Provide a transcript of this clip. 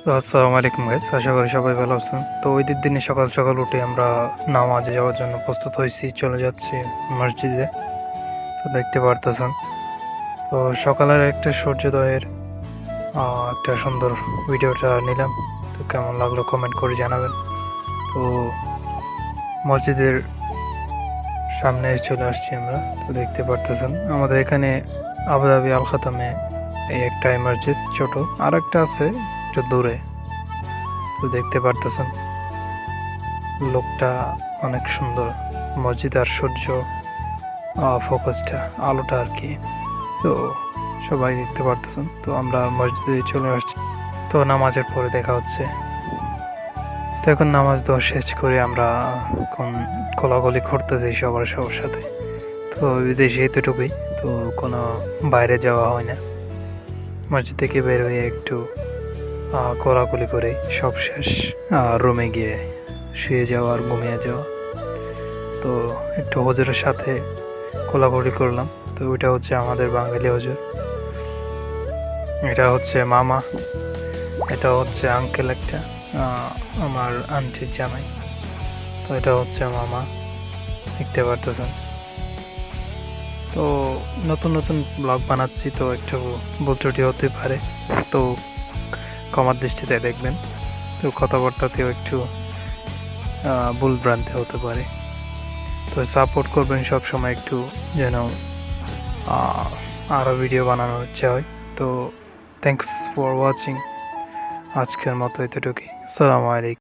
তো আসসালামু আলাইকুম গাইস, আশা করি সবাই ভালো আছেন। তো ঈদের দিনে সকাল সকাল উঠে আমরা নামাজে যাওয়ার জন্য প্রস্তুত হয়েছি, চলে যাচ্ছি মসজিদে। তো দেখতে পারতেছেন, তো সকালের একটা সূর্যোদয়ের একটা সুন্দর ভিডিওটা নিলাম। তো কেমন লাগলো কমেন্ট করে জানাবেন। তো মসজিদের সামনে চলে আসছি আমরা। তো দেখতে পারতেছেন আমাদের এখানে আবুধাবি আল খাতামে এই একটাই মসজিদ, ছোট আর একটা আছে একটু দূরে। তো দেখতে পারতেছেন লোকটা অনেক সুন্দর, মসজিদ আর সূর্য ফোকাসটা, আলোটা আর কি। তো সবাই দেখতে পারতেছেন, তো আমরা মসজিদে চলে আসছি। তো নামাজের পরে দেখা হচ্ছে। তো এখন নামাজ দেওয়া শেষ করে আমরা এখন কোলাকুলি করতেছি সবার সাথে। তো বিদেশে এতটুকুই, তো কোনো বাইরে যাওয়া হয় না। মসজিদ থেকে বের হয়ে একটু কোলাকুলি করে সব শেষ, রুমে গিয়ে শুয়ে যাওয়া আর ঘুমিয়ে যাওয়া। তো একটু হুজুরের সাথে কোলাকুলি করলাম। তো ওইটা হচ্ছে আমাদের বাঙালি হুজুর, এটা হচ্ছে মামা, এটা হচ্ছে আঙ্কেল একটা, আমার আন্টির জামাই। তো এটা হচ্ছে মামা, দেখতে পারতেছেন। তো নতুন নতুন ব্লগ বানাচ্ছি, তো একটু ভুল ত্রুটি হতে পারে, তো ক্ষমার দৃষ্টিতে দেখবেন। তো কথাবার্তাতেও একটু ভুল ভ্রান্তি হতে পারে। তো সাপোর্ট করবেন সব সময় একটু, যেন আরও ভিডিও বানানোর ইচ্ছা হয়। তো থ্যাংকস ফর ওয়াচিং, আজকের মতো এতটুকুই। আসসালামু আলাইকুম।